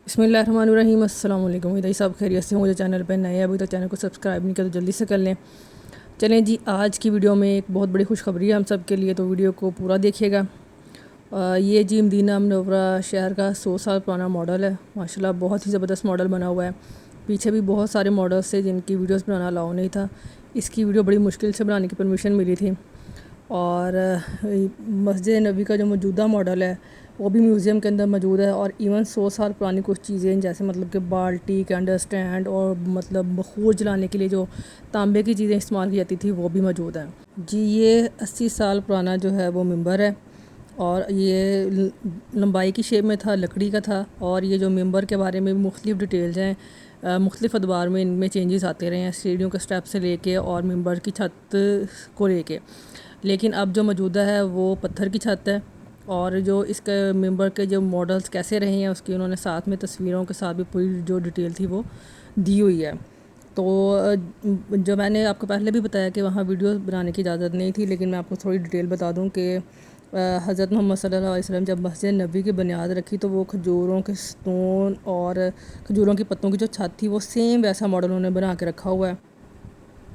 بسم اللہ الرحمن الرحیم۔ السلام علیکم۔ امید ہے سب خیریت سے ہوں۔ مجھے چینل پہ نئے ابھی تک چینل کو سبسکرائب نہیں کیا تو جلدی سے کر لیں۔ چلیں جی، آج کی ویڈیو میں ایک بہت بڑی خوشخبری ہے ہم سب کے لیے، تو ویڈیو کو پورا دیکھیے گا۔ یہ جی مدینہ منورہ شہر کا 100 سال پرانا ماڈل ہے۔ ماشاءاللہ بہت ہی زبردست ماڈل بنا ہوا ہے۔ پیچھے بھی بہت سارے ماڈلس تھے جن کی ویڈیوز بنانا الاؤ نہیں تھا۔ اس کی ویڈیو بڑی مشکل سے بنانے کی پرمیشن ملی تھی۔ اور مسجد نبوی کا جو موجودہ ماڈل ہے وہ بھی میوزیم کے اندر موجود ہے، اور ایون 100 سال پرانی کچھ چیزیں جیسے مطلب کہ بالٹی، کینڈل سٹینڈ اور مطلب بخور جلانے کے لیے جو تانبے کی چیزیں استعمال کی جاتی تھی وہ بھی موجود ہیں جی۔ یہ 80 سال پرانا جو ہے وہ ممبر ہے، اور یہ لمبائی کی شیپ میں تھا، لکڑی کا تھا، اور یہ جو ممبر کے بارے میں مختلف ڈیٹیلز ہیں، مختلف ادوار میں ان میں چینجز آتے رہے ہیں، سیڑھیوں کے سٹیپ سے لے کے اور ممبر کی چھت کو لے کے۔ لیکن اب جو موجودہ ہے وہ پتھر کی چھت ہے، اور جو اس کے ممبر کے جو ماڈلز کیسے رہے ہیں اس کی انہوں نے ساتھ میں تصویروں کے ساتھ بھی پوری جو ڈیٹیل تھی وہ دی ہوئی ہے۔ تو جو میں نے آپ کو پہلے بھی بتایا کہ وہاں ویڈیو بنانے کی اجازت نہیں تھی، لیکن میں آپ کو تھوڑی ڈیٹیل بتا دوں کہ حضرت محمد صلی اللہ علیہ وسلم جب مسجد نبوی کی بنیاد رکھی تو وہ کھجوروں کے ستون اور کھجوروں کی پتوں کی جو چھت تھی وہ سیم ویسا ماڈل انہوں نے بنا کے رکھا ہوا ہے۔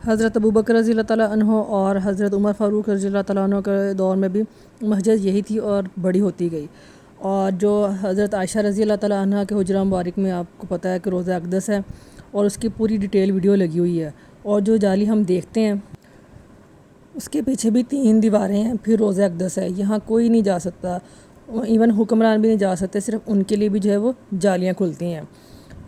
حضرت ابوبکر رضی اللہ تعالیٰ عنہ اور حضرت عمر فاروق رضی اللہ تعالیٰ عنہ کے دور میں بھی مسجد یہی تھی اور بڑی ہوتی گئی۔ اور جو حضرت عائشہ رضی اللہ تعالیٰ عنہ کے حجرہ مبارک میں آپ کو پتہ ہے کہ روضہ اقدس ہے، اور اس کی پوری ڈیٹیل ویڈیو لگی ہوئی ہے، اور جو جالی ہم دیکھتے ہیں اس کے پیچھے بھی 3 دیواریں ہیں، پھر روضہ اقدس ہے، یہاں کوئی نہیں جا سکتا، ایون حکمران بھی نہیں جا سکتے، صرف ان کے لیے بھی جو ہے وہ جالیاں کھلتی ہیں۔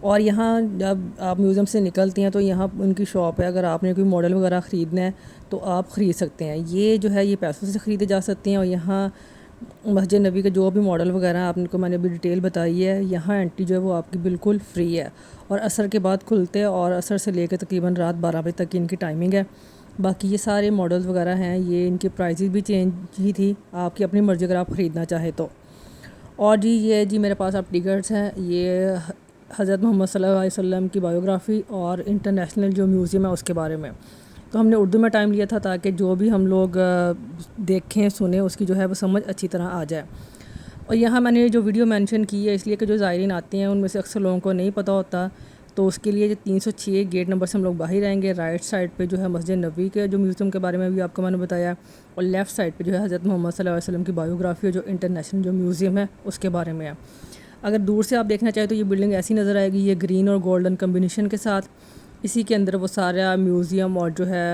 اور یہاں جب آپ میوزیم سے نکلتی ہیں تو یہاں ان کی شاپ ہے، اگر آپ نے کوئی ماڈل وغیرہ خریدنا ہے تو آپ خرید سکتے ہیں۔ یہ جو ہے یہ پیسوں سے خریدے جا سکتے ہیں، اور یہاں مسجد نبوی کے جو بھی ماڈل وغیرہ آپ کو میں نے ابھی ڈیٹیل بتائی ہے، یہاں انٹری جو ہے وہ آپ کی بالکل فری ہے، اور عصر کے بعد کھلتے ہیں، اور عصر سے لے کے تقریباً رات 12 بجے تک کی ان کی ٹائمنگ ہے۔ باقی یہ سارے ماڈلز وغیرہ ہیں، یہ ان کی پرائزز بھی چینج ہی تھی، آپ کی اپنی مرضی اگر آپ خریدنا چاہیں تو۔ اور جی یہ جی میرے پاس آپ ٹکٹس ہیں، یہ حضرت محمد صلی اللہ علیہ وسلم کی بایوگرافی اور انٹرنیشنل جو میوزیم ہے اس کے بارے میں، تو ہم نے اردو میں ٹائم لیا تھا تاکہ جو بھی ہم لوگ دیکھیں سنیں اس کی جو ہے وہ سمجھ اچھی طرح آ جائے۔ اور یہاں میں نے جو ویڈیو مینشن کی ہے اس لیے کہ جو زائرین آتے ہیں ان میں سے اکثر لوگوں کو نہیں پتہ ہوتا، تو اس کے لیے جو 306 گیٹ نمبر سے ہم لوگ باہر آئیں گے، رائٹ سائڈ پہ جو ہے مسجد نبوی کے جو میوزیم کے بارے میں بھی آپ کو میں نے بتایا، اور لیفٹ سائڈ پہ جو ہے حضرت محمد صلی اللہ علیہ وسلم کی بایوگرافی اور جو انٹرنیشنل جو میوزیم ہے اس کے بارے میں ہے۔ اگر دور سے آپ دیکھنا چاہیں تو یہ بلڈنگ ایسی نظر آئے گی، یہ گرین اور گولڈن کمبینیشن کے ساتھ، اسی کے اندر وہ سارا میوزیم اور جو ہے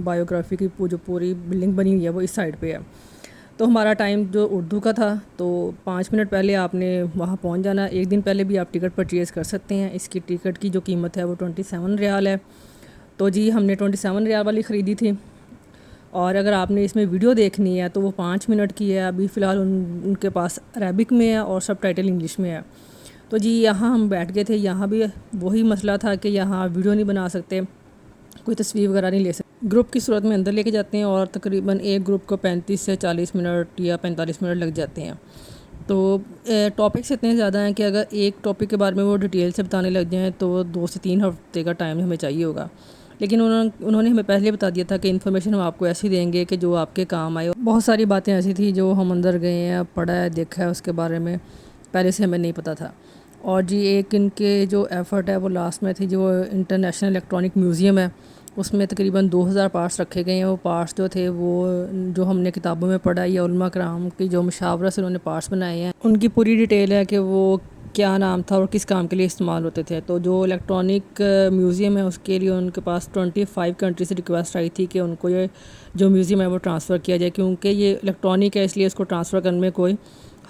بایوگرافی کی جو پوری بلڈنگ بنی ہوئی ہے وہ اس سائڈ پہ ہے۔ تو ہمارا ٹائم جو اردو کا تھا تو 5 منٹ پہلے آپ نے وہاں پہنچ جانا، 1 دن پہلے بھی آپ ٹکٹ پرچیز کر سکتے ہیں۔ اس کی ٹکٹ کی جو قیمت ہے وہ 27 ریال ہے، تو جی ہم نے 27 ریال والی خریدی تھی۔ اور اگر آپ نے اس میں ویڈیو دیکھنی ہے تو وہ 5 منٹ کی ہے، ابھی فی الحال ان کے پاس عربک میں ہے اور سب ٹائٹل انگلش میں ہے۔ تو جی یہاں ہم بیٹھ گئے تھے، یہاں بھی وہی مسئلہ تھا کہ یہاں ویڈیو نہیں بنا سکتے، کوئی تصویر وغیرہ نہیں لے سکتے، گروپ کی صورت میں اندر لے کے جاتے ہیں، اور تقریباً ایک گروپ کو 35 سے 40 منٹ یا 45 منٹ لگ جاتے ہیں۔ تو ٹاپکس اتنے زیادہ ہیں کہ اگر ایک ٹاپک کے بارے میں وہ ڈیٹیل سے بتانے لگ جائیں تو 2 سے 3 ہفتے کا ٹائم ہمیں چاہیے ہوگا، لیکن انہوں نے ہمیں پہلے بتا دیا تھا کہ انفارمیشن ہم آپ کو ایسی دیں گے کہ جو آپ کے کام آئے۔ بہت ساری باتیں ایسی تھی جو ہم اندر گئے ہیں، پڑھا ہے، دیکھا ہے، اس کے بارے میں پہلے سے ہمیں نہیں پتہ تھا۔ اور جی ایک ان کے جو ایفرٹ ہے وہ لاسٹ میں تھی، جو انٹرنیشنل الیکٹرانک میوزیم ہے اس میں تقریباً 2000 پارٹس رکھے گئے ہیں۔ وہ پارٹس جو تھے وہ جو ہم نے کتابوں میں پڑھا یا علماء کرام کی جو مشاورت سے انہوں نے پارٹس بنائے ہیں، ان کی پوری ڈیٹیل ہے کہ وہ کیا نام تھا اور کس کام کے لیے استعمال ہوتے تھے۔ تو جو الیکٹرانک میوزیم ہے اس کے لیے ان کے پاس 25 کنٹری سے ریکویسٹ آئی تھی کہ ان کو یہ جو میوزیم ہے وہ ٹرانسفر کیا جائے، کیونکہ یہ الیکٹرانک ہے اس لیے اس کو ٹرانسفر کرنے میں کوئی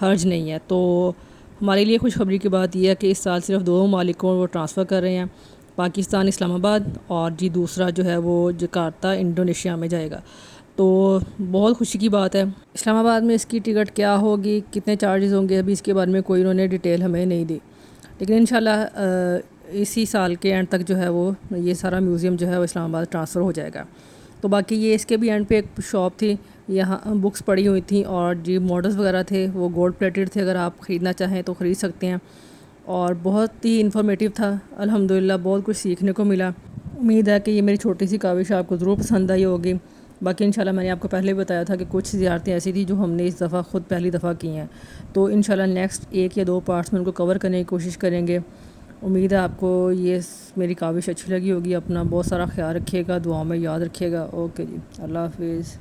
حرج نہیں ہے۔ تو ہمارے لیے خوشخبری کی بات یہ ہے کہ اس سال صرف 2 ممالک کو وہ ٹرانسفر کر رہے ہیں، پاکستان اسلام آباد، اور جی دوسرا جو ہے وہ جکارتہ انڈونیشیا میں جائے گا۔ تو بہت خوشی کی بات ہے۔ اسلام آباد میں اس کی ٹکٹ کیا ہوگی، کتنے چارجز ہوں گے، ابھی اس کے بارے میں کوئی انہوں نے ڈیٹیل ہمیں نہیں دی، لیکن انشاءاللہ اسی سال کے اینڈ تک جو ہے وہ یہ سارا میوزیم جو ہے وہ اسلام آباد ٹرانسفر ہو جائے گا۔ تو باقی یہ اس کے بھی اینڈ پہ ایک شاپ تھی، یہاں بکس پڑی ہوئی تھیں، اور جی ماڈلز وغیرہ تھے وہ گولڈ پلیٹڈ تھے، اگر آپ خریدنا چاہیں تو خرید سکتے ہیں، اور بہت ہی انفارمیٹیو تھا، الحمدللہ بہت کچھ سیکھنے کو ملا۔ امید ہے کہ یہ میری چھوٹی سی کاوش آپ کو ضرور پسند آئی ہوگی۔ باقی انشاءاللہ میں نے آپ کو پہلے بتایا تھا کہ کچھ زیارتیں ایسی تھیں جو ہم نے اس دفعہ خود پہلی دفعہ کی ہیں، تو انشاءاللہ نیکسٹ 1 یا 2 پارٹس میں ان کو کور کرنے کی کوشش کریں گے۔ امید ہے آپ کو یہ میری کاوش اچھی لگی ہوگی۔ اپنا بہت سارا خیال رکھیے گا، دعاؤں میں یاد رکھیے گا۔ اوکے جی، اللہ حافظ۔